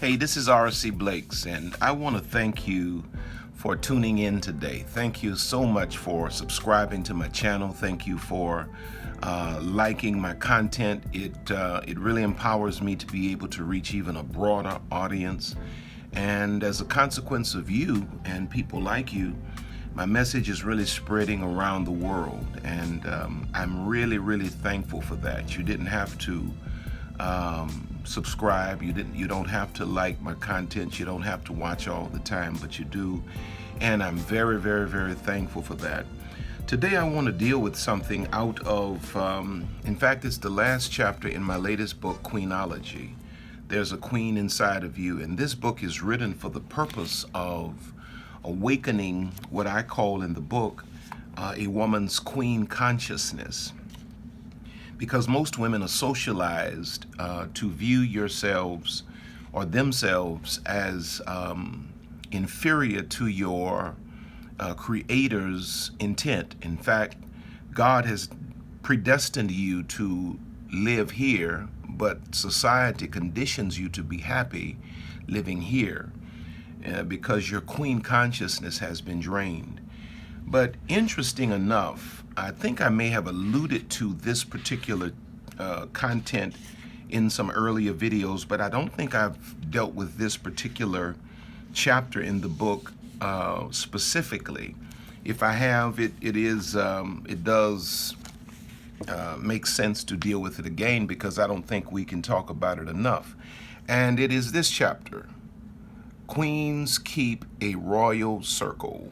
Hey, this is R.C. Blakes, and I want to thank you for tuning in today. Thank you so much for subscribing to my channel. Thank you for liking my content. It really empowers me to be able to reach even a broader audience. And as a consequence of you and people like you, my message is really spreading around the world. And I'm really, really thankful for that. You didn't have to subscribe. You don't have to like my content. You don't have to watch all the time, but you do. And I'm very, very, very thankful for that. Today I want to deal with something out of, in fact, it's the last chapter in my latest book, Queenology. There's a queen inside of you, and this book is written for the purpose of awakening what I call in the book a woman's queen consciousness. Because most women are socialized to view yourselves or themselves as inferior to your Creator's intent. In fact, God has predestined you to live here, but society conditions you to be happy living here because your queen consciousness has been drained. But interesting enough, I think I may have alluded to this particular content in some earlier videos, but I don't think I've dealt with this particular chapter in the book specifically. If I have, it does make sense to deal with it again, because I don't think we can talk about it enough. And it is this chapter: Queens Keep a Royal Circle.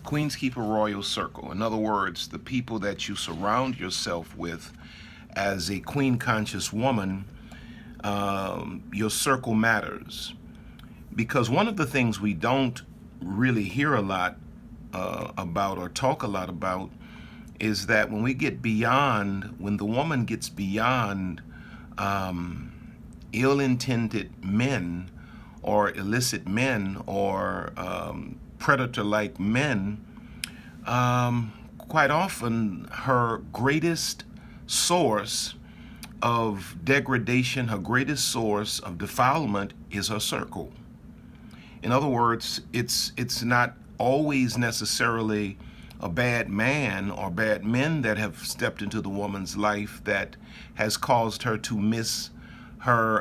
Queens keep a royal circle. In other words, the people that you surround yourself with as a queen conscious woman, your circle matters. Because one of the things we don't really hear a lot about or talk a lot about is that when the woman gets beyond ill-intended men or illicit men or predator-like men, quite often her greatest source of degradation, her greatest source of defilement is her circle. In other words, it's not always necessarily a bad man or bad men that have stepped into the woman's life that has caused her to miss her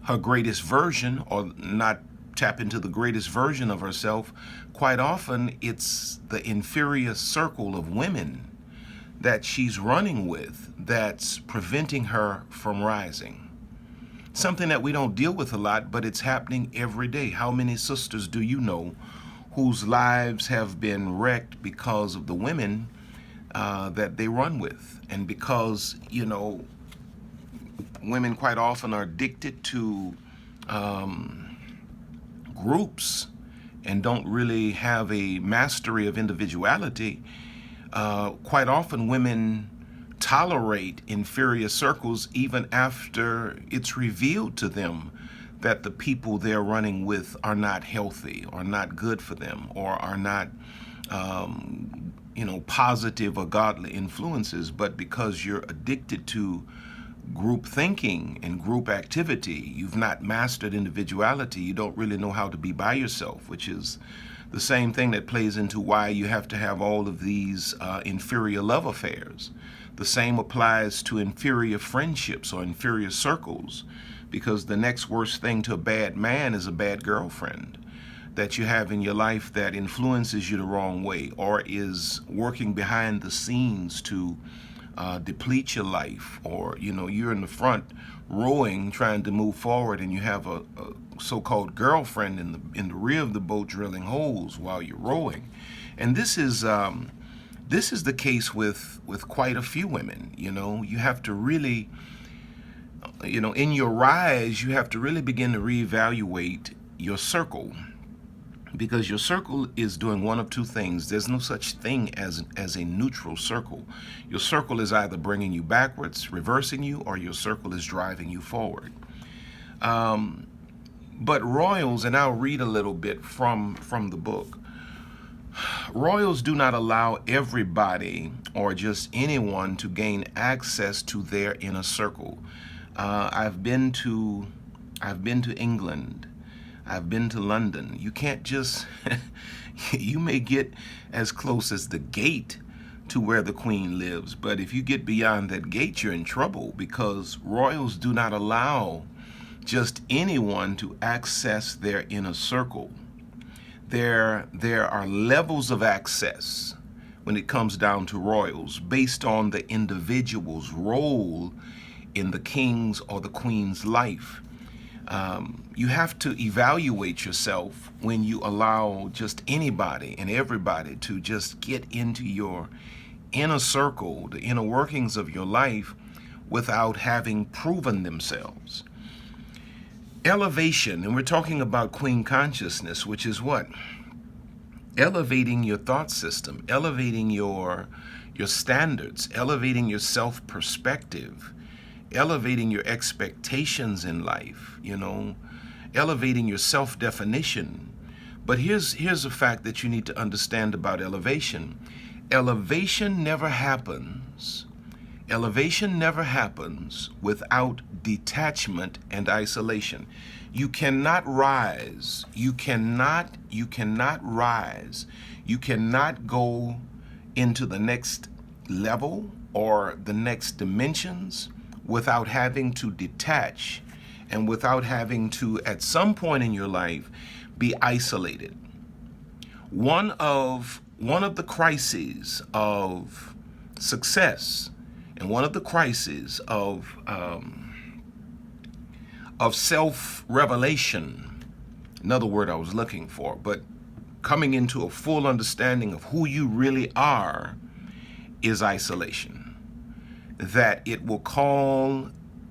her greatest version, or not tap into the greatest version of herself. Quite often it's the inferior circle of women that she's running with that's preventing her from rising. Something that we don't deal with a lot, but it's happening every day. How many sisters do you know whose lives have been wrecked because of the women that they run with? And because, you know, women quite often are addicted to groups and don't really have a mastery of individuality, quite often women tolerate inferior circles even after it's revealed to them that the people they're running with are not healthy or not good for them or are not positive or godly influences. But because you're addicted to group thinking and group activity, you've not mastered individuality, you don't really know how to be by yourself, which is the same thing that plays into why you have to have all of these inferior love affairs. The same applies to inferior friendships or inferior circles, because the next worst thing to a bad man is a bad girlfriend that you have in your life that influences you the wrong way or is working behind the scenes to deplete your life. Or you're in the front rowing trying to move forward, and you have a so-called girlfriend in the rear of the boat drilling holes while you're rowing. And this is the case with quite a few women. You have to really in your rise, you have to really begin to reevaluate your circle, because your circle is doing one of two things. There's no such thing as a neutral circle. Your circle is either bringing you backwards, reversing you, or your circle is driving you forward. But royals, and I'll read a little bit from the book. Royals do not allow everybody or just anyone to gain access to their inner circle. I've been to England. I've been to London. You can't just, you may get as close as the gate to where the Queen lives, but if you get beyond that gate, you're in trouble, because royals do not allow just anyone to access their inner circle. There are levels of access when it comes down to royals based on the individual's role in the king's or the queen's life. You have to evaluate yourself when you allow just anybody and everybody to just get into your inner circle, the inner workings of your life, without having proven themselves. Elevation, and we're talking about queen consciousness, which is what? Elevating your thought system, elevating your standards, elevating your self-perspective, elevating your expectations in life, elevating your self-definition. But here's a fact that you need to understand about elevation. Elevation never happens. Elevation never happens without detachment and isolation. You cannot rise. You cannot rise. You cannot go into the next level or the next dimensions without having to detach and without having to, at some point in your life, be isolated. One of the crises of success and one of the crises of self-revelation, another word I was looking for, but coming into a full understanding of who you really are, is isolation. That it will call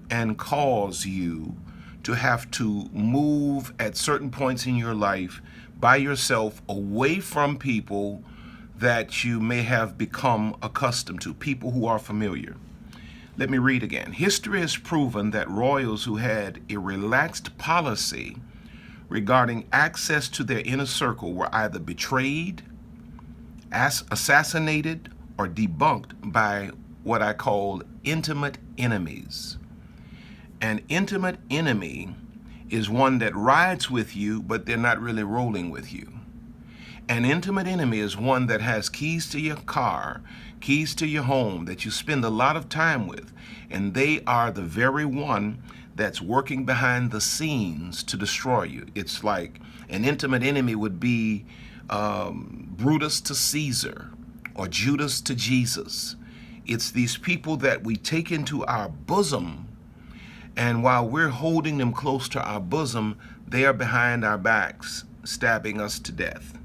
and cause you to have to move at certain points in your life by yourself, away from people that you may have become accustomed to, people who are familiar. Let me read again. History has proven that royals who had a relaxed policy regarding access to their inner circle were either betrayed, assassinated, or debunked by what I call intimate enemies. An intimate enemy is one that rides with you, but they're not really rolling with you. An intimate enemy is one that has keys to your car, keys to your home, that you spend a lot of time with, and they are the very one that's working behind the scenes to destroy you. It's like an intimate enemy would be Brutus to Caesar or Judas to Jesus. It's these people that we take into our bosom, and while we're holding them close to our bosom, they are behind our backs, stabbing us to death.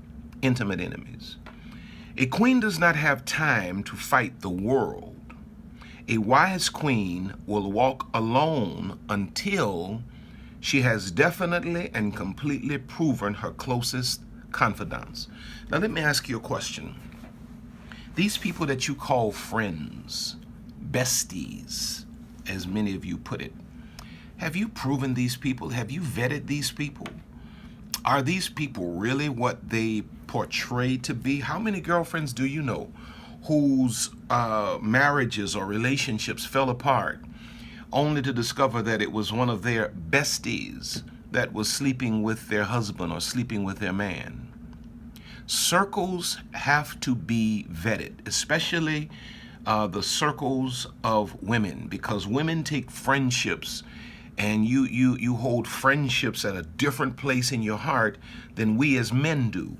Intimate enemies. A queen does not have time to fight the world. A wise queen will walk alone until she has definitely and completely proven her closest confidants. Now let me ask you a question. These people that you call friends, besties, as many of you put it, have you proven these people? Have you vetted these people? Are these people really what they portray to be? How many girlfriends do you know whose marriages or relationships fell apart only to discover that it was one of their besties that was sleeping with their husband or sleeping with their man? Circles have to be vetted, especially the circles of women, because women take friendships, and you hold friendships at a different place in your heart than we as men do.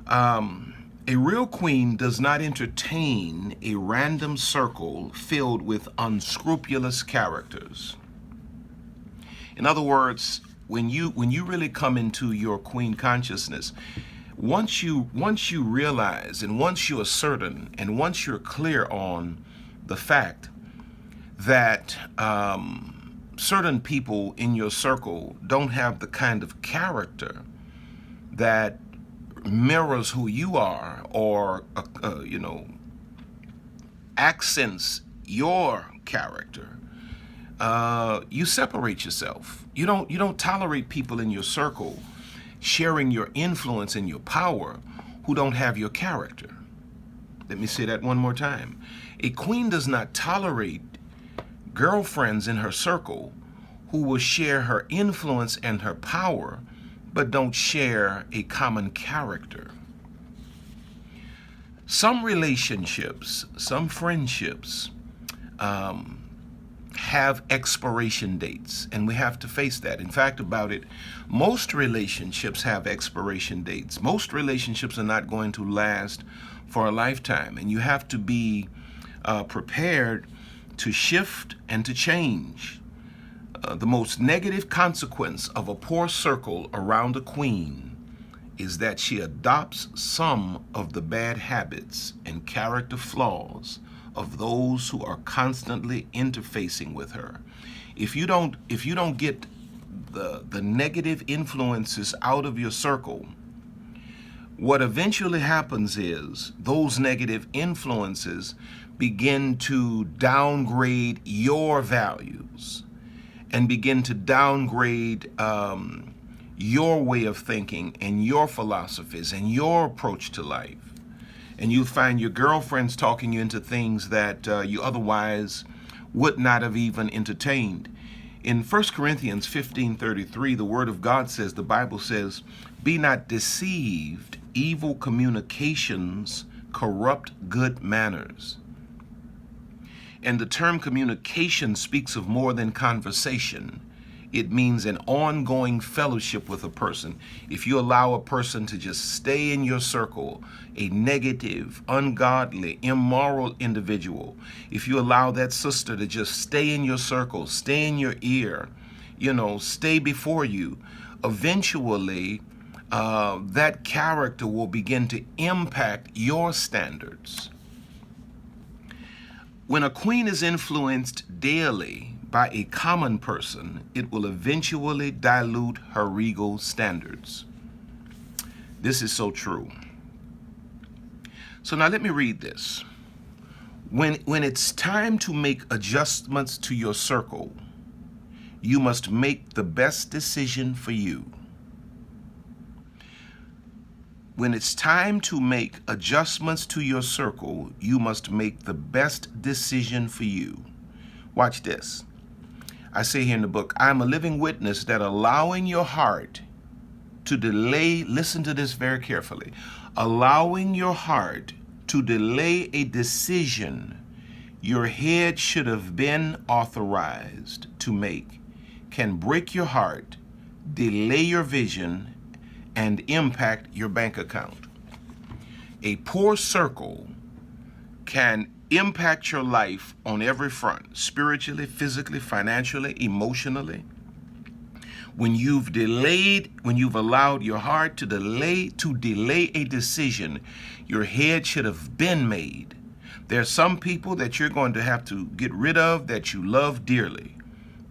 A real queen does not entertain a random circle filled with unscrupulous characters. In other words, when you really come into your queen consciousness, once you realize, and once you are certain, and once you're clear on the fact that certain people in your circle don't have the kind of character that mirrors who you are, or accents your character, you separate yourself. You don't tolerate people in your circle sharing your influence and your power who don't have your character. Let me say that one more time. A queen does not tolerate girlfriends in her circle who will share her influence and her power, but don't share a common character. Some relationships, some friendships, have expiration dates, and we have to face that. In fact, about it, most relationships have expiration dates. Most relationships are not going to last for a lifetime, and you have to be prepared to shift and to change. The most negative consequence of a poor circle around a queen is that she adopts some of the bad habits and character flaws of those who are constantly interfacing with her. If you don't get the negative influences out of your circle, what eventually happens is those negative influences begin to downgrade your values and begin to downgrade your way of thinking and your philosophies and your approach to life. And you find your girlfriends talking you into things that you otherwise would not have even entertained. In 1 Corinthians 15:33, the Word of God says, the Bible says, "Be not deceived, evil communications corrupt good manners." And the term communication speaks of more than conversation. It means an ongoing fellowship with a person. If you allow a person to just stay in your circle, a negative, ungodly, immoral individual, if you allow that sister to just stay in your circle, stay in your ear, stay before you, eventually that character will begin to impact your standards. When a queen is influenced daily by a common person, it will eventually dilute her regal standards. This is so true. So now let me read this. When it's time to make adjustments to your circle, you must make the best decision for you. When it's time to make adjustments to your circle, you must make the best decision for you. Watch this. I say here in the book, I'm a living witness that allowing your heart to delay, listen to this very carefully, allowing your heart to delay a decision your head should have been authorized to make can break your heart, delay your vision, and impact your bank account. A poor circle can impact your life on every front, spiritually, physically, financially, emotionally. When you've allowed your heart to delay a decision your head should have been made. There are some people that you're going to have to get rid of that you love dearly.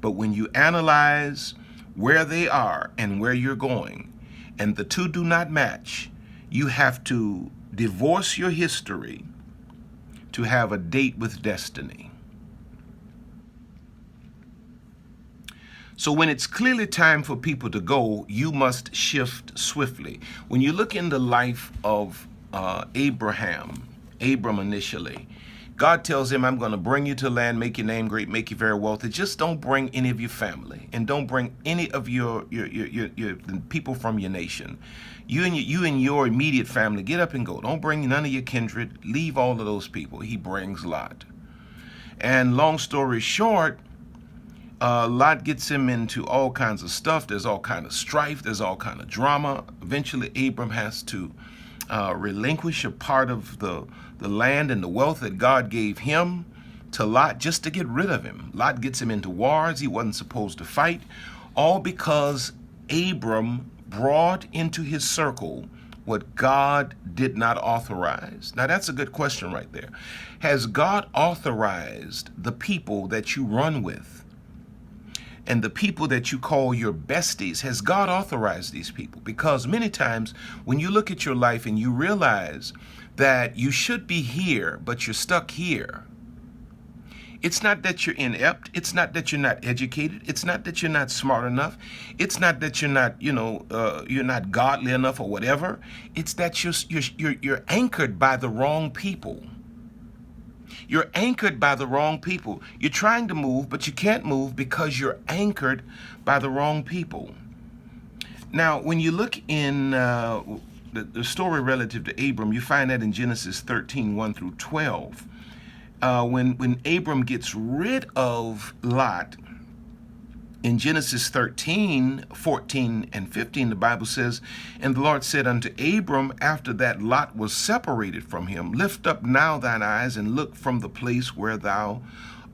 But when you analyze where they are and where you're going, and the two do not match, you have to divorce your history to have a date with destiny. So when it's clearly time for people to go, you must shift swiftly. When you look in the life of Abram initially, God tells him, I'm going to bring you to land, make your name great, make you very wealthy. Just don't bring any of your family, and don't bring any of your the people from your nation. You and your immediate family, get up and go. Don't bring none of your kindred. Leave all of those people. He brings Lot. And long story short, Lot gets him into all kinds of stuff. There's all kind of strife. There's all kind of drama. Eventually, Abram has to relinquish a part of the land and the wealth that God gave him to Lot just to get rid of him. Lot gets him into wars he wasn't supposed to fight, all because Abram brought into his circle what God did not authorize. Now that's a good question right there. Has God authorized the people that you run with? and the people that you call your besties, has God authorized these people? Because many times when you look at your life and you realize that you should be here, but you're stuck here, it's not that you're inept. It's not that you're not educated. It's not that you're not smart enough. It's not that you're not, you're not godly enough or whatever. It's that you're anchored by the wrong people. You're anchored by the wrong people. You're trying to move, but you can't move because you're anchored by the wrong people. Now, when you look in the story relative to Abram, you find that in Genesis 13, 1 through 12. When Abram gets rid of Lot, in Genesis 13, 14, and 15, the Bible says, "And the Lord said unto Abram, after that Lot was separated from him, Lift up now thine eyes, and look from the place where thou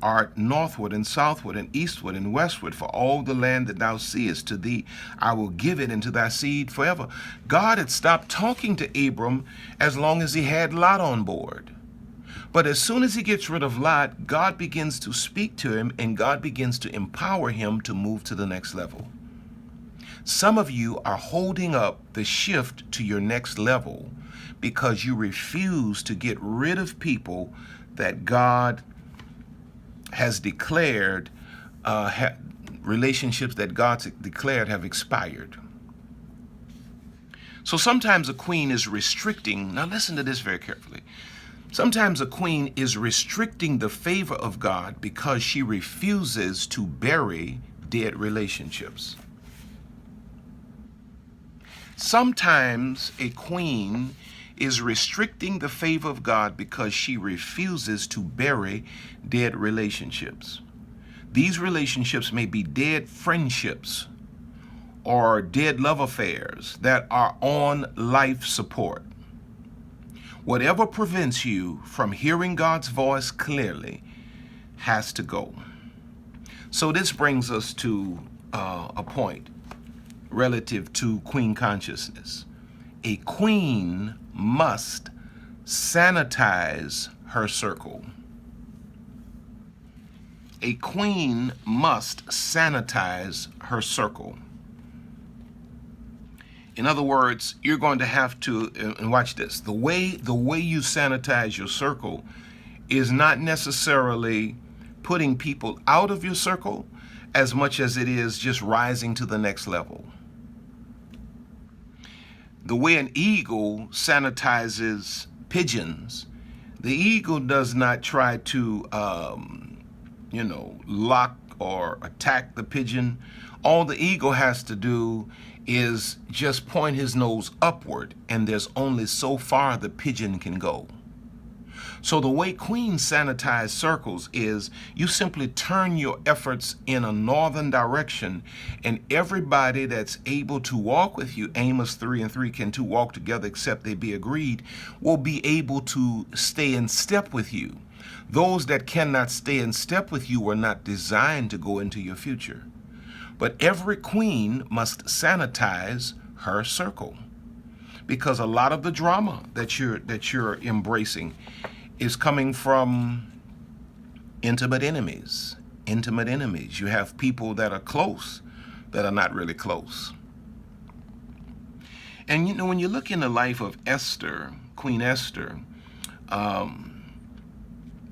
art northward and southward and eastward and westward, for all the land that thou seest, to thee I will give it, and to thy seed forever." God had stopped talking to Abram as long as he had Lot on board. But as soon as he gets rid of Lot, God begins to speak to him, and God begins to empower him to move to the next level. Some of you are holding up the shift to your next level because you refuse to get rid of people that God has declared, relationships that God declared have expired. So sometimes a queen is restricting, now listen to this very carefully. Sometimes a queen is restricting the favor of God because she refuses to bury dead relationships. Sometimes a queen is restricting the favor of God because she refuses to bury dead relationships. These relationships may be dead friendships or dead love affairs that are on life support. Whatever prevents you from hearing God's voice clearly has to go. So this brings us to a point relative to queen consciousness. A queen must sanitize her circle. A queen must sanitize her circle. In other words, you're going to have to, and watch this, the way you sanitize your circle is not necessarily putting people out of your circle as much as it is just rising to the next level. The way an eagle sanitizes pigeons, the eagle does not try to, lock or attack the pigeon. All the eagle has to do is just point his nose upward, and there's only so far the pigeon can go. So the way queens sanitize circles is you simply turn your efforts in a northern direction, and everybody that's able to walk with you, Amos 3:3, can two walk together except they be agreed, will be able to stay in step with you. Those that cannot stay in step with you were not designed to go into your future. But every queen must sanitize her circle, because a lot of the drama that you're embracing is coming from intimate enemies. Intimate enemies. You have people that are close that are not really close. And when you look in the life of Esther, Queen Esther,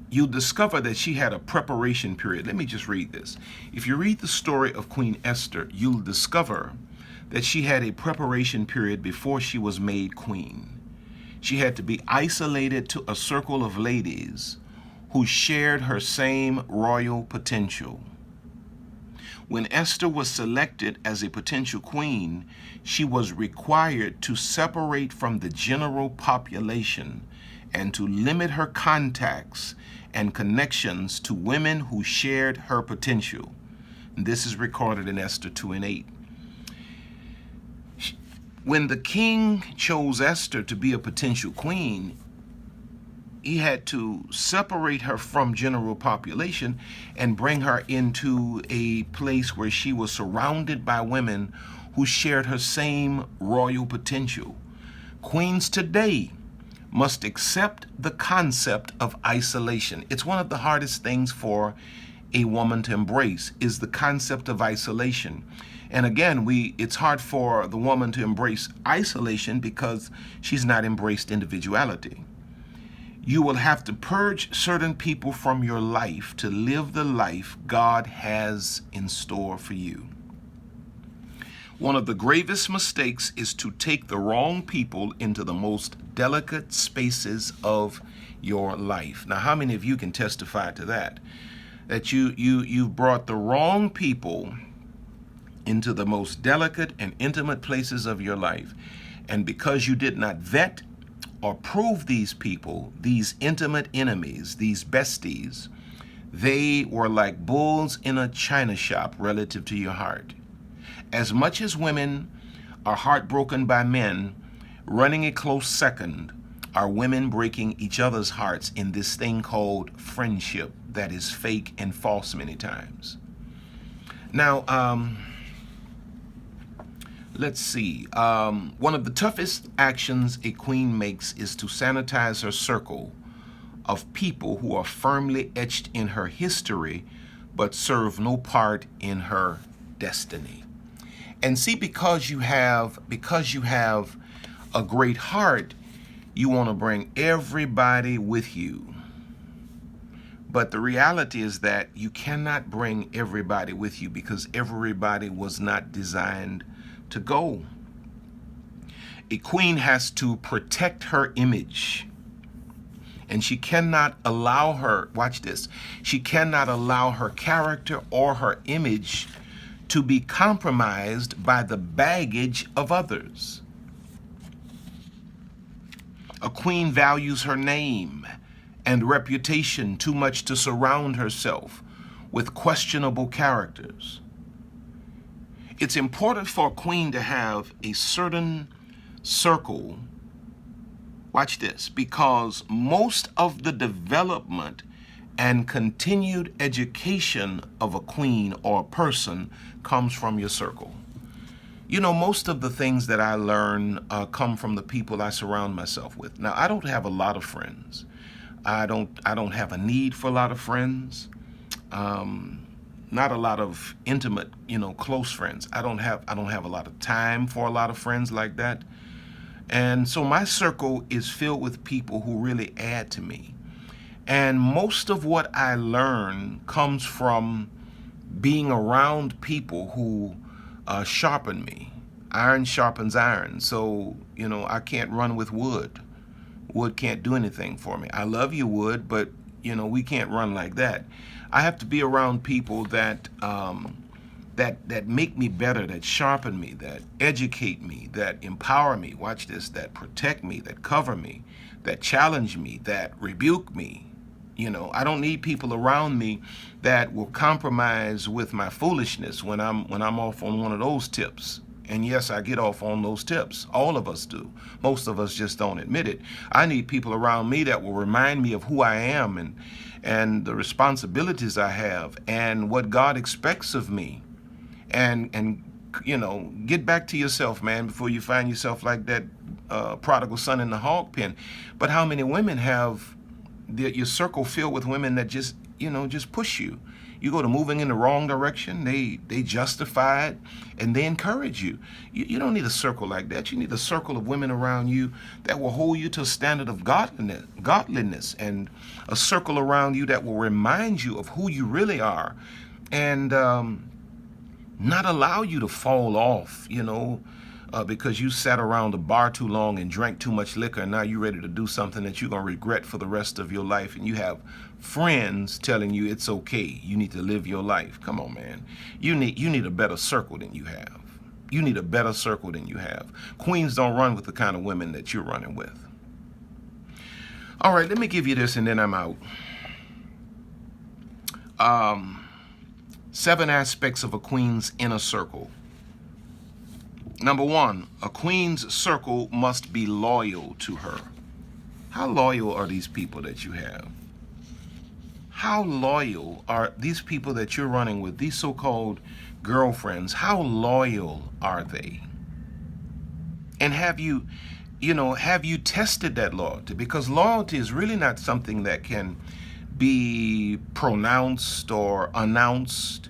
you'll discover that she had a preparation period. Let me just read this. If you read the story of Queen Esther, you'll discover that she had a preparation period before she was made queen. She had to be isolated to a circle of ladies who shared her same royal potential. When Esther was selected as a potential queen, she was required to separate from the general population and to limit her contacts and connections to women who shared her potential. And this is recorded in Esther 2:8. When the king chose Esther to be a potential queen, he had to separate her from general population and bring her into a place where she was surrounded by women who shared her same royal potential. Queens today must accept the concept of isolation. It's one of the hardest things for a woman to embrace is the concept of isolation. And again, it's hard for the woman to embrace isolation because she's not embraced individuality. You will have to purge certain people from your life to live the life God has in store for you. One of the gravest mistakes is to take the wrong people into the most delicate spaces of your life. Now, how many of you can testify to that? That you've brought the wrong people into the most delicate and intimate places of your life. And because you did not vet or prove these people, these intimate enemies, these besties, they were like bulls in a china shop relative to your heart. As much as women are heartbroken by men, running a close second are women breaking each other's hearts in this thing called friendship that is fake and false many times. Now, let's see. One of the toughest actions a queen makes is to sanitize her circle of people who are firmly etched in her history but serve no part in her destiny. And see, because you have a great heart, you want to bring everybody with you. But the reality is that you cannot bring everybody with you because everybody was not designed to go. A queen has to protect her image. And she cannot allow her, watch this, she cannot allow her character or her image to be compromised by the baggage of others. A queen values her name and reputation too much to surround herself with questionable characters. It's important for a queen to have a certain circle, watch this, because most of the development and continued education of a queen or a person comes from your circle. You know, most of the things that I learn come from the people I surround myself with. Now, I don't have a lot of friends. I don't have a need for a lot of friends. Not a lot of intimate, close friends. I don't have a lot of time for a lot of friends like that. And so my circle is filled with people who really add to me. And most of what I learn comes from being around people who sharpen me. Iron sharpens iron. So, I can't run with wood. Wood can't do anything for me. I love you, wood, but, we can't run like that. I have to be around people that that make me better, that sharpen me, that educate me, that empower me. Watch this, that protect me, that cover me, that challenge me, that rebuke me. I don't need people around me that will compromise with my foolishness when I'm off on one of those tips. And yes, I get off on those tips. All of us do. Most of us just don't admit it. I need people around me that will remind me of who I am and the responsibilities I have and what God expects of me. And get back to yourself, man, before you find yourself like that prodigal son in the hog pen. But how many women have your circle filled with women that just push you? You go to moving in the wrong direction, they justify it, and they encourage you. You don't need a circle like that. You need a circle of women around you that will hold you to a standard of godliness, and a circle around you that will remind you of who you really are, and not allow you to fall off, because you sat around the bar too long and drank too much liquor, and now you're ready to do something that you're going to regret for the rest of your life, and you have friends telling you it's okay, you need to live your life. Come on, man. You need a better circle than you have. You need a better circle than you have. Queens don't run with the kind of women that you're running with. All right, let me give you this and then I'm out. 7 aspects of a queen's inner circle. Number 1, a queen's circle must be loyal to her. How loyal are these people that you have? How loyal are these people that you're running with, these so-called girlfriends? How loyal are they? And have you tested that loyalty? Because loyalty is really not something that can be pronounced or announced.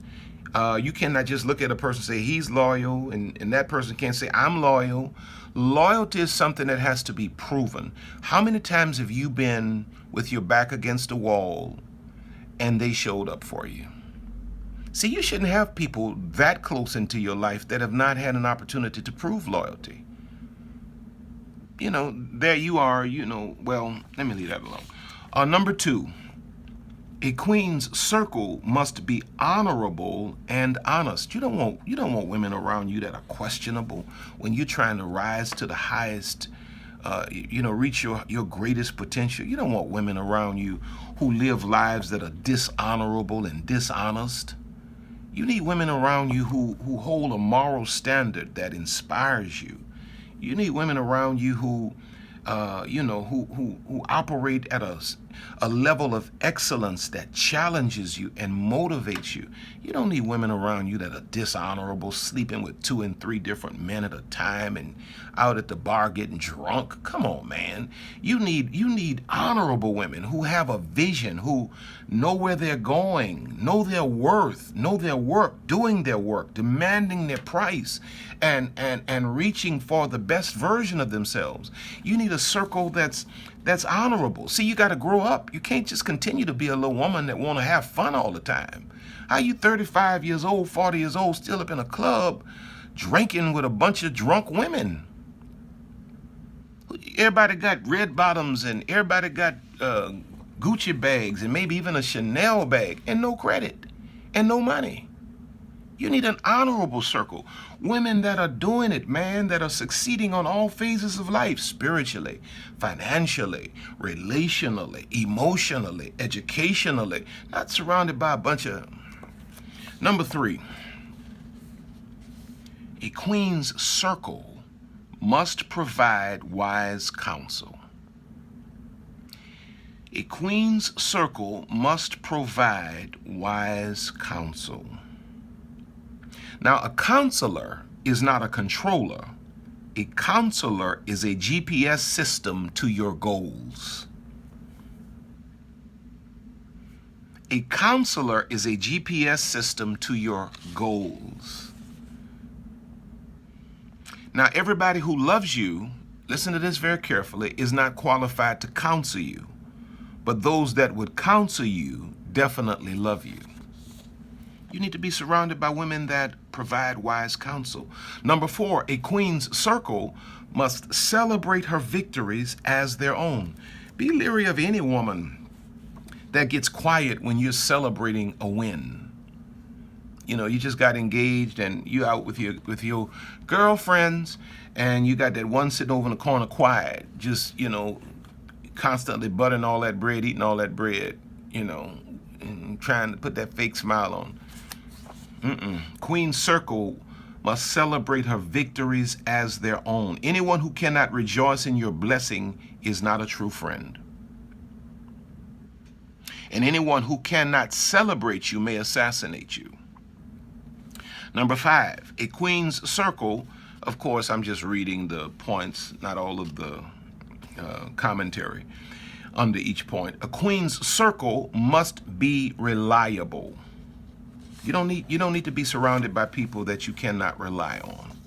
You cannot just look at a person and say he's loyal, and that person can't say I'm loyal. Loyalty is something that has to be proven. How many times have you been with your back against a wall and they showed up for you? See, you shouldn't have people that close into your life that have not had an opportunity to prove loyalty. You know, there you are, well, let me leave that alone. Number 2, a queen's circle must be honorable and honest. You don't want women around you that are questionable when you're trying to rise to the highest, reach your greatest potential. You don't want women around you who live lives that are dishonorable and dishonest. You need women around you who hold a moral standard that inspires you. You need women around you who operate at a level of excellence that challenges you and motivates you. You don't need women around you that are dishonorable, sleeping with 2 and 3 different men at a time and out at the bar getting drunk. Come on, man. You need honorable women who have a vision, who know where they're going, know their worth, know their work, doing their work, demanding their price, and reaching for the best version of themselves. You need a circle that's honorable. See, you got to grow up. You can't just continue to be a little woman that want to have fun all the time. How you 35 years old, 40 years old, still up in a club drinking with a bunch of drunk women? Everybody got red bottoms and everybody got Gucci bags and maybe even a Chanel bag and no credit and no money. You need an honorable circle. Women that are doing it, man, that are succeeding on all phases of life, spiritually, financially, relationally, emotionally, educationally, not surrounded by a bunch of... Number 3, a queen's circle must provide wise counsel. A queen's circle must provide wise counsel. Now, a counselor is not a controller. A counselor is a GPS system to your goals. A counselor is a GPS system to your goals. Now, everybody who loves you, listen to this very carefully, is not qualified to counsel you. But those that would counsel you definitely love you. You need to be surrounded by women that provide wise counsel. Number 4, a queen's circle must celebrate her victories as their own. Be leery of any woman that gets quiet when you're celebrating a win. You just got engaged and you out with your girlfriends, and you got that one sitting over in the corner quiet, just, constantly buttering all that bread, eating all that bread, and trying to put that fake smile on. Queen's circle must celebrate her victories as their own. Anyone who cannot rejoice in your blessing is not a true friend. And anyone who cannot celebrate you may assassinate you. Number 5, a queen's circle, of course, I'm just reading the points, not all of the commentary under each point. A queen's circle must be reliable. You don't need to be surrounded by people that you cannot rely on.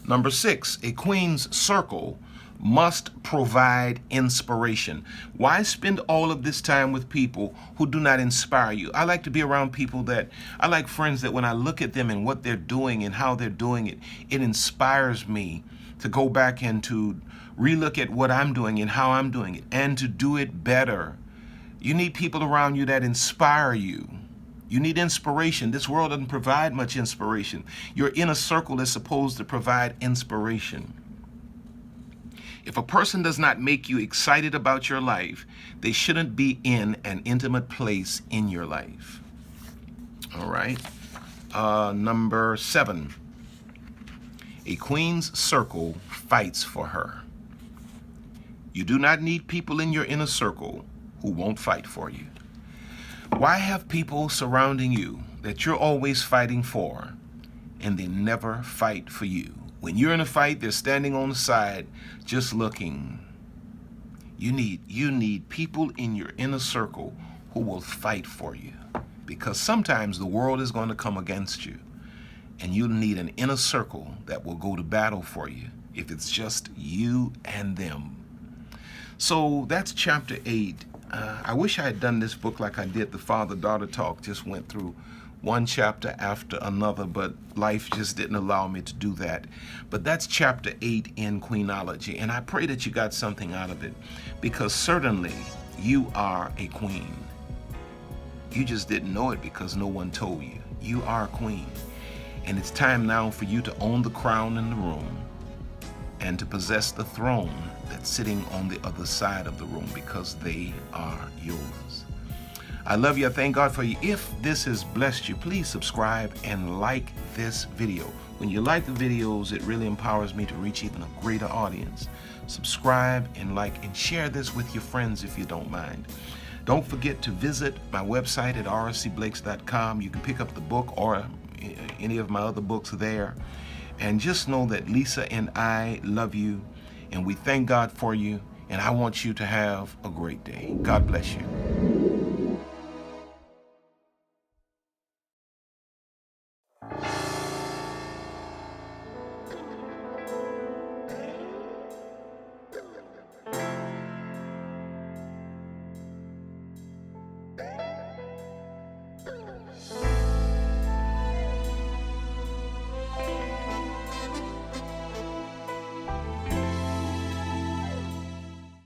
Number 6, a queen's circle must provide inspiration. Why spend all of this time with people who do not inspire you? I like to be around people I like friends that when I look at them and what they're doing and how they're doing it, it inspires me to go back and to relook at what I'm doing and how I'm doing it and to do it better. You need people around you that inspire you. You need inspiration. This world doesn't provide much inspiration. Your inner circle is supposed to provide inspiration. If a person does not make you excited about your life, they shouldn't be in an intimate place in your life. All right. Number 7, a queen's circle fights for her. You do not need people in your inner circle who won't fight for you. Why have people surrounding you that you're always fighting for and they never fight for you? When you're in a fight, they're standing on the side just looking. You need people in your inner circle who will fight for you. Because sometimes the world is going to come against you, and you'll need an inner circle that will go to battle for you if it's just you and them. So that's chapter 8. I wish I had done this book like I did the father-daughter talk, just went through one chapter after another, but life just didn't allow me to do that. But that's chapter 8 in Queenology, and I pray that you got something out of it, because certainly you are a queen. You just didn't know it because no one told you. You are a queen. And it's time now for you to own the crown in the room and to possess the throne that's sitting on the other side of the room, because they are yours. I love you. I thank God for you. If this has blessed you, please subscribe and like this video. When you like the videos, it really empowers me to reach even a greater audience. Subscribe and like and share this with your friends if you don't mind. Don't forget to visit my website at pastorrcblakes.com. You can pick up the book or any of my other books there. And just know that Lisa and I love you, and we thank God for you, and I want you to have a great day. God bless you.